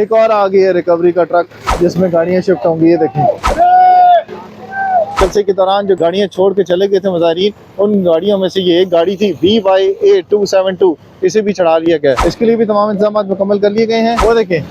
एक और आ गई है रिकवरी का ट्रक जिसमें गाड़ियां शिफ्ट होंगी। ये देखें, जलसे के दौरान जो गाड़ियां छोड़ के चले गए थे मुजाहिरीन, उन गाड़ियों में से ये एक गाड़ी थी VYA272, इसे भी चढ़ा लिया गया। इसके लिए भी तमाम इंतजाम मुकम्मल कर लिए गए हैं। वो देखें,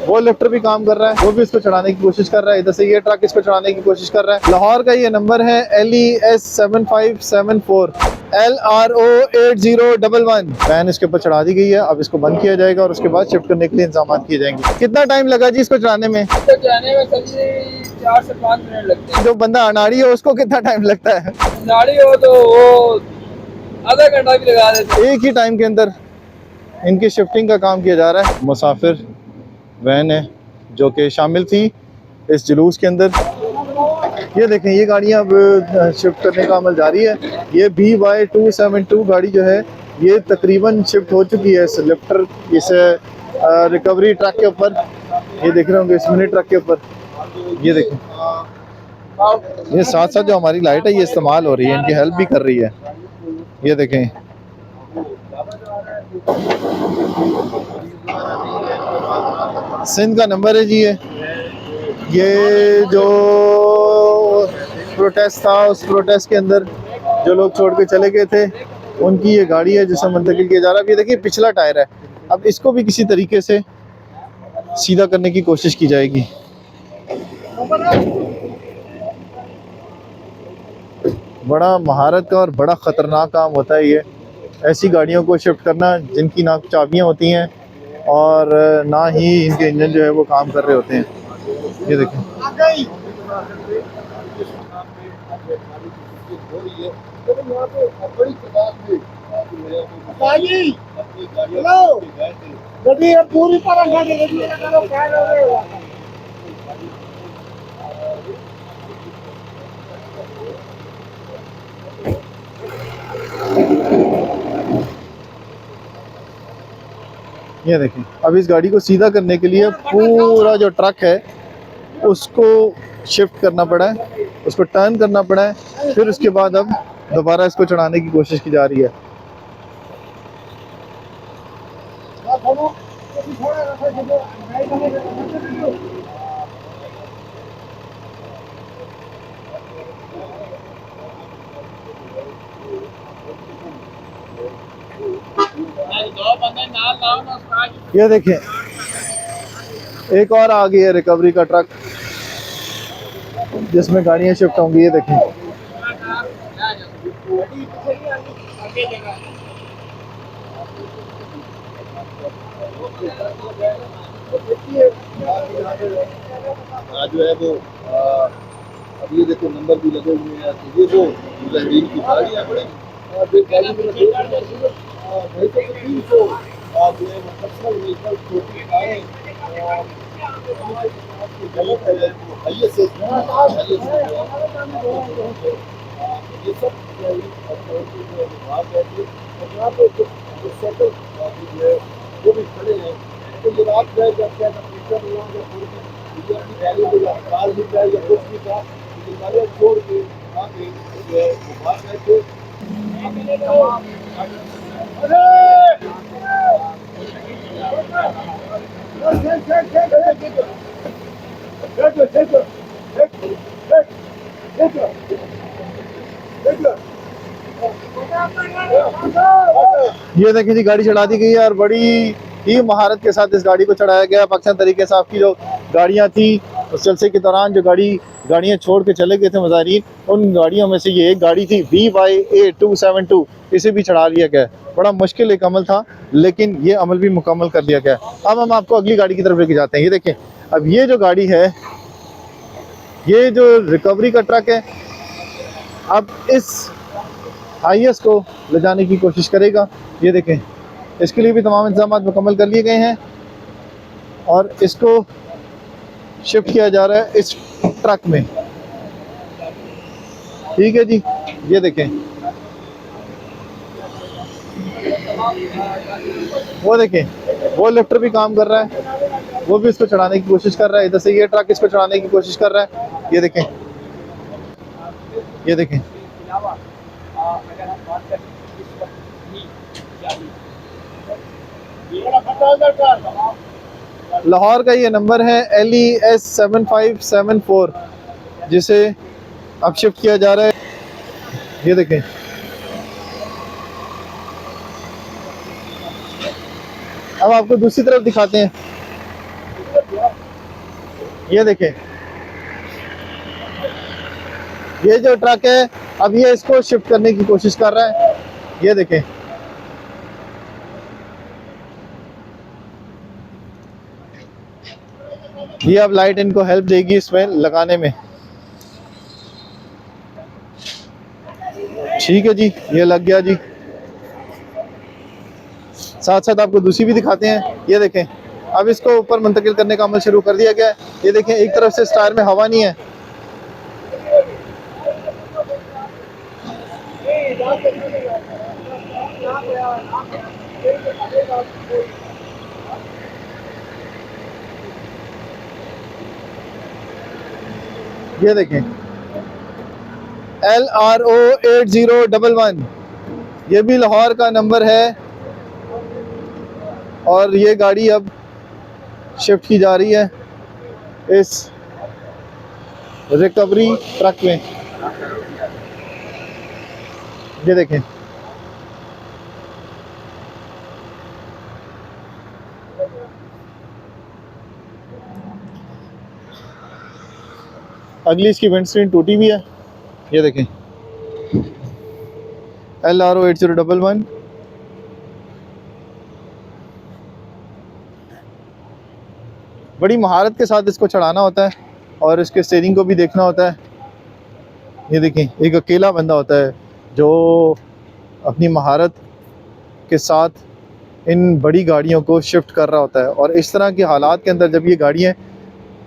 वो लिफ्टर भी काम कर रहा है, वो भी इसको चढ़ाने की कोशिश कर रहा है। इधर से ये ट्रक इसको चढ़ाने की कोशिश कर रहा है। लाहौर का ये नंबर है LES7574 LRO8011। वैन इसके ऊपर चढ़ा दी गई है। अब इसको बंद किया जाएगा और उसके बाद शिफ्ट करने के लिए इंतजाम किए जाएंगे। कितना टाइम लगा जी इसको चढ़ाने में? 4 से 5 मिनट लगते हैं। जो बंदा अनाड़ी है उसको कितना टाइम लगता है? गाड़ी हो तो वो आधा घंटा भी लगा देते हैं। एक ही टाइम के अंदर इनकी शिफ्टिंग का काम किया जा रहा है। मुसाफिर वैन है जो कि शामिल थी इस जुलूस के अंदर। ये देखें, ये गाड़ियाँ अब शिफ्ट करने का अमल जारी है। ये BY272 गाड़ी जो है ये तकरीबन शिफ्ट हो चुकी है इस लिफ्टर, इस रिकवरी ट्रक के ऊपर। ये देख रहे होंगे इस मिनी ट्रक के ऊपर। ये देखें, ये साथ साथ जो हमारी लाइट है ये इस्तेमाल हो रही है, इनकी हेल्प भी कर रही है। ये देखें, सिंध का नंबर है जी। ये जो प्रोटेस्ट था उस प्रोटेस्ट के अंदर जो लोग छोड़ के चले गए थे उनकी ये गाड़ी है जिसे मुंतकिल किया जा रहा है। अब ये देखिए पिछला टायर है, अब इसको भी किसी तरीके से सीधा करने की कोशिश की जाएगी। बड़ा महारत का और बड़ा ख़तरनाक काम होता है ये, ऐसी गाड़ियों को शिफ्ट करना जिनकी ना चाबियाँ होती हैं और ना ही इनके इंजन जो है वो काम कर रहे होते हैं। ये देखें, पूरी तरह ये देखें, अब इस गाड़ी को सीधा करने के लिए पूरा जो ट्रक है उसको शिफ्ट करना पड़ा है, उसको टर्न करना पड़ा है, फिर उसके बाद अब दोबारा इसको चढ़ाने की कोशिश की जा रही है। ये देखें, एक और आ गई है रिकवरी का ट्रक जिसमें गाड़ियां शिफ्ट होंगी। ये देखें, जो है वो अब ये देखो नंबर भी लगे हुए हैं। तो ये वो मुजाहिरीन की गाड़ी है बड़ी, गाड़ी में 300 जो है वो पर्सनल व्हीकल छोटी कारें गलत है ये से ये सब बात है कि यहाँ पे सेटल जो है वो भी खड़े हैं। तो ये बात है जब क्या टीचर हुआ या वैल्यू को कार भी था या कुछ भी था, ये छोड़ के आगे जो है वो बात है कि ये देखिए जी, गाड़ी चढ़ा दी गई है और बड़ी ही महारत के साथ इस गाड़ी को चढ़ाया गया। पाकिस्तान तरीके से आपकी जो गाड़ियां थी उस जलसे के दौरान जो गाड़ियां छोड़ के चले गए थे मुजाहिरीन, उन गाड़ियों में से ये एक गाड़ी थी VYA272, इसे भी चढ़ा लिया गया। बड़ा मुश्किल एक अमल था लेकिन ये अमल भी मुकम्मल कर लिया गया। अब हम आपको अगली गाड़ी की तरफ लेके जाते हैं। ये देखें, अब ये जो गाड़ी है ये जो रिकवरी का ट्रक है अब इस IS को ले जाने की कोशिश करेगा। ये देखें, इसके लिए भी तमाम इंतजाम मुकम्मल कर लिए गए हैं और इसको शिफ्ट किया जा रहा है इस ट्रक में। ठीक है जी, ये देखें, वो देखें, वो लिफ्टर भी काम कर रहा है, वो भी इसको चढ़ाने की कोशिश कर रहा है। इधर से ये ट्रक इसको चढ़ाने की कोशिश कर रहा है। ये देखें, ये देखें, लाहौर का ये नंबर है LES 7574, जिसे अब शिफ्ट किया जा रहा है। ये देखें, अब आपको दूसरी तरफ दिखाते हैं। ये देखें, ये जो ट्रक है अब ये इसको शिफ्ट करने की कोशिश कर रहा है। ये देखें, ये अब लाइट इनको हेल्प देगी इसमें लगाने में। ठीक है जी, ये लग गया जी। साथ साथ आपको दूसरी भी दिखाते हैं। ये देखें, अब इसको ऊपर मुंतकिल करने का अमल शुरू कर दिया गया है। ये देखें, एक तरफ से इस टायर में हवा नहीं है। ये देखें, LRO 8011, ये भी लाहौर का नंबर है और ये गाड़ी अब शिफ्ट की जा रही है इस रिकवरी ट्रक में। ये देखें, अगली इसकी विंडस्क्रीन टूटी भी है। ये देखें, LRO 8011, बड़ी महारत के साथ इसको चढ़ाना होता है और इसके स्टीयरिंग को भी देखना होता है। ये देखें, एक अकेला बंदा होता है जो अपनी महारत के साथ इन बड़ी गाड़ियों को शिफ्ट कर रहा होता है। और इस तरह के हालात के अंदर जब ये गाड़ियाँ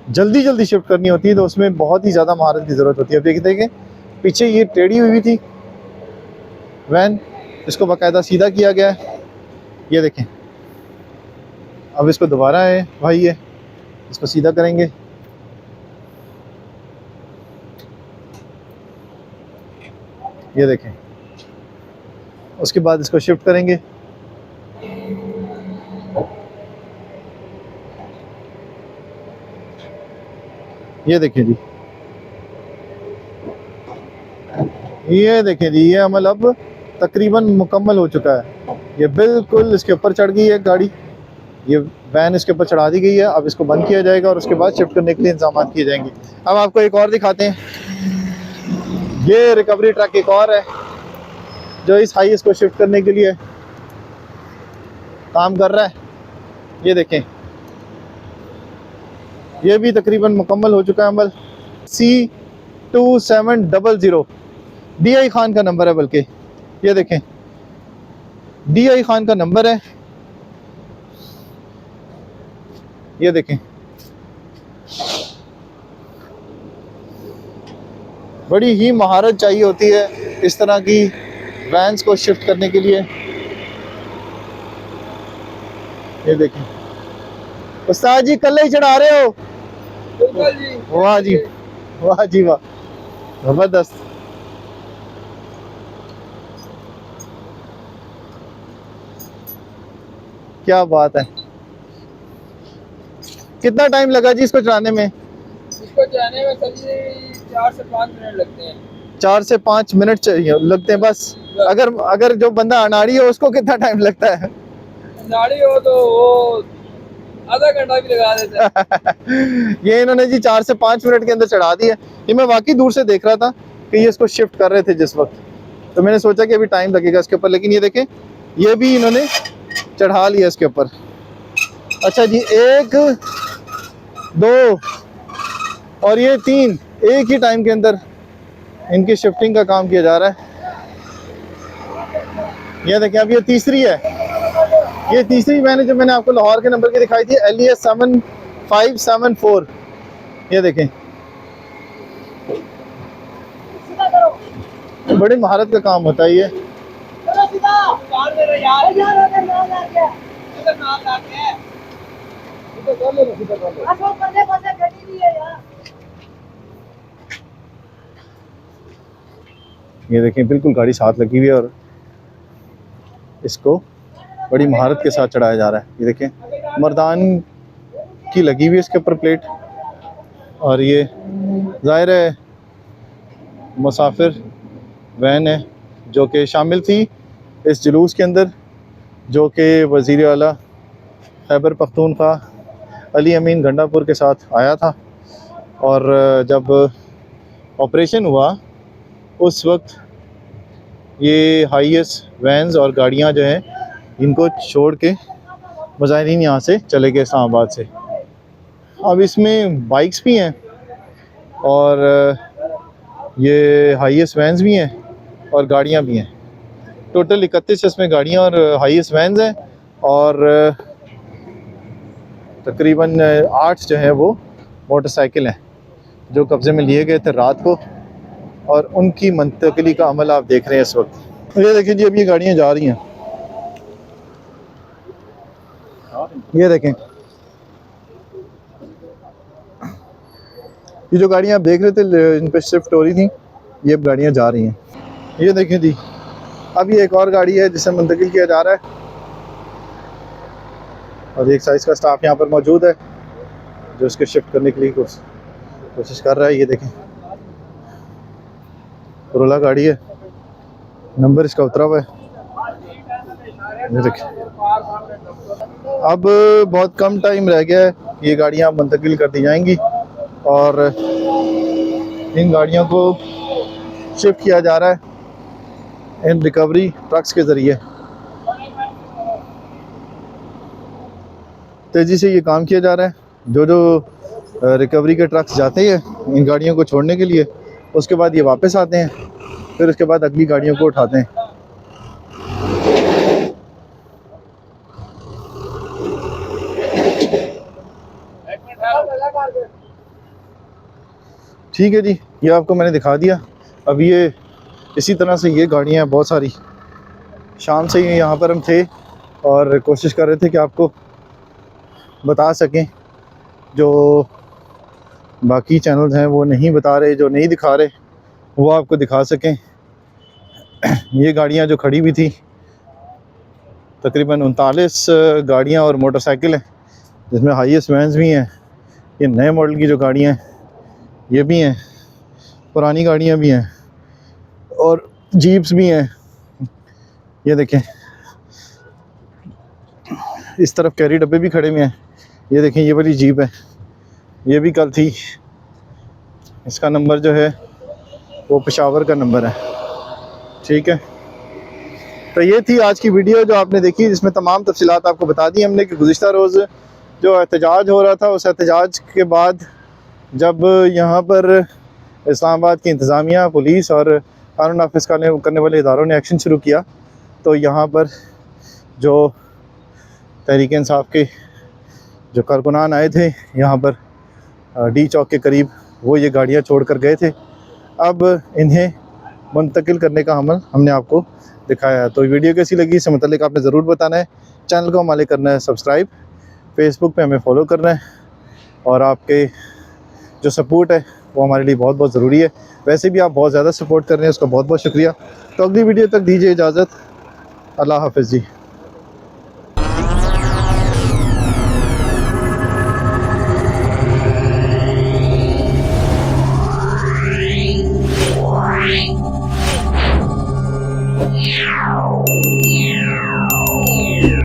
जल्दी जल्दी शिफ्ट करनी होती है तो उसमें बहुत ही ज़्यादा महारत की ज़रूरत होती है। अब देखते हैं कि पीछे ये टेढ़ी हुई थी वैन, इसको बाकायदा सीधा किया गया है। ये देखें, अब इसको दोबारा है भाई, ये इसको सीधा करेंगे। ये देखें, उसके बाद इसको शिफ्ट करेंगे। ये देखें जी, ये देखें जी, ये अमल अब तकरीबन मुकम्मल हो चुका है। ये बिल्कुल इसके ऊपर चढ़ गई है गाड़ी, ये वैन इसके ऊपर चढ़ा दी गई है। अब इसको बंद किया जाएगा और उसके बाद शिफ्ट करने के लिए इंतजाम किए जाएंगे। अब आपको एक और दिखाते हैं, ये रिकवरी ट्रक एक और है जो इस हाईएस को शिफ्ट करने के लिए काम कर रहा है। ये देखें, ये भी तकरीबन मुकम्मल हो चुका है अमल। C2700 DI खान का नंबर है, बल्कि ये देखें DI खान का नंबर है। ये देखें, बड़ी ही महारत चाहिए होती है इस तरह की वैन्स को शिफ्ट करने के लिए। ये देखें, उस्ताद जी कल ही चढ़ा रहे हो? बिल्कुल जी। वाह जी, वाह जी वाह, जबरदस्त। क्या बात है। कितना टाइम लगा जी इसको चलाने में? इसको चलाने में सभी 4 से 5 मिनट लगते हैं। 4 से 5 मिनट चाहिए लगते हैं बस। अगर जो बंदा अनाड़ी है उसको कितना टाइम लगता है? गाड़ी हो तो वो आधा घंटा भी लगा देता है। ये इन्होंने जी 4 से 5 मिनट के अंदर चढ़ा दिया। ये मैं वाकई दूर से देख रहा था कि ये इसको शिफ्ट कर रहे थे जिस वक्त, तो मैंने सोचा कि अभी टाइम लगेगा इसके ऊपर, लेकिन ये देखें ये भी इन्होंने चढ़ा लिया इसके ऊपर। अच्छा जी, 1 2 और ये 3 एक ही टाइम के अंदर इनकी शिफ्टिंग का काम किया जा रहा है। ये देखें, अब ये तीसरी है। ये तीसरी जो मैंने आपको लाहौर के नंबर की दिखाई थी, LES 7574। ये देखें, बड़ी महारत का काम होता है ये। ये देखें, बिल्कुल गाड़ी साथ लगी हुई है और इसको बड़ी महारत के साथ चढ़ाया जा रहा है। ये देखें, मर्दान की लगी हुई है इसके ऊपर प्लेट, और ये ज़ाहिर है मुसाफिर वैन है जो कि शामिल थी इस जुलूस के अंदर, जो कि वज़ीर आला खैबर पख्तूनख्वा अली अमीन गंडापुर के साथ आया था। और जब ऑपरेशन हुआ उस वक्त ये हाईएस वैन्स और गाड़ियां जो हैं इनको छोड़ के मुजाहिरीन यहाँ से चले गए इस्लामाबाद से। अब इसमें बाइक्स भी हैं और ये हाईएस वैन्स भी हैं और गाड़ियाँ भी हैं। टोटल 31 इसमें गाड़ियाँ और हाईएस वैन्स हैं, और तकरीबन 8 जो है वो मोटरसाइकिल हैं जो कब्ज़े में लिए गए थे रात को, और उनकी मुंतकिली का अमल आप देख रहे हैं इस वक्त। ये देखिए जी, अब ये गाड़ियाँ जा रही हैं, ये देखें, ये जो गाड़ियाँ आप देख रहे थे इन पर शिफ्ट हो रही थी, ये अब गाड़ियाँ जा रही हैं। ये देखें जी, अब ये एक और गाड़ी है जिसे मुंतकिल किया जा रहा है, और एक साइज का स्टाफ यहाँ पर मौजूद है जो इसके शिफ्ट करने के लिए कोशिश कर रहा है। ये देखें, कोरोला गाड़ी है, नंबर इसका उतरा हुआ है। ये देखें, अब बहुत कम टाइम रह गया है, ये गाड़ियाँ मुंतकिल कर दी जाएंगी और इन गाड़ियों को शिफ्ट किया जा रहा है इन रिकवरी ट्रक्स के ज़रिए। तेज़ी से ये काम किया जा रहा है। जो रिकवरी के ट्रक्स जाते हैं इन गाड़ियों को छोड़ने के लिए, उसके बाद ये वापस आते हैं, फिर उसके बाद अगली गाड़ियों को उठाते हैं। ठीक है जी, ये आपको मैंने दिखा दिया। अब ये इसी तरह से ये गाड़ियाँ हैं बहुत सारी। शाम से ही यहाँ पर हम थे और कोशिश कर रहे थे कि आपको बता सकें, जो बाकी चैनल्स हैं वो नहीं बता रहे, जो नहीं दिखा रहे वो आपको दिखा सकें। ये गाड़ियाँ जो खड़ी हुई थी, तकरीबन 39 गाड़ियाँ और मोटरसाइकिल हैं, जिसमें हाईएस्ट वैन्स भी हैं। ये नए मॉडल की जो गाड़ियाँ हैं ये भी हैं, पुरानी गाड़ियाँ भी हैं और जीप्स भी हैं। ये देखें, इस तरफ कैरी डब्बे भी खड़े हुए हैं। ये देखें, ये वाली जीप है, ये भी कल थी। इसका नंबर जो है वो पेशावर का नंबर है। ठीक है, तो ये थी आज की वीडियो जो आपने देखी, जिसमें तमाम तफसीलात आपको बता दी हमने कि गुज़िश्ता रोज़ जो एहतजाज हो रहा था, उस एहतजाज के बाद जब यहाँ पर इस्लामाबाद की इंतज़ामिया, पुलिस और कानून नाफिज करने वाले इदारों ने एक्शन शुरू किया, तो यहाँ पर जो तहरीक इंसाफ के जो कारकुनान आए थे यहाँ पर डी चौक के करीब, वो ये गाड़ियाँ छोड़ कर गए थे। अब इन्हें मुंतकिल करने का अमल हमने आपको दिखाया है। तो वीडियो कैसी लगी इससे मुतल्लिक आपने ज़रूर बताना है। चैनल को हमारे करना है सब्सक्राइब, फेसबुक पे हमें फॉलो करना है, और आपके जो सपोर्ट है वो हमारे लिए बहुत बहुत ज़रूरी है। वैसे भी आप बहुत ज़्यादा सपोर्ट कर रहे हैं, उसका बहुत बहुत शुक्रिया। तो अगली वीडियो तक दीजिए इजाज़त। अल्लाह हाफ़िज़ जी। Yeah.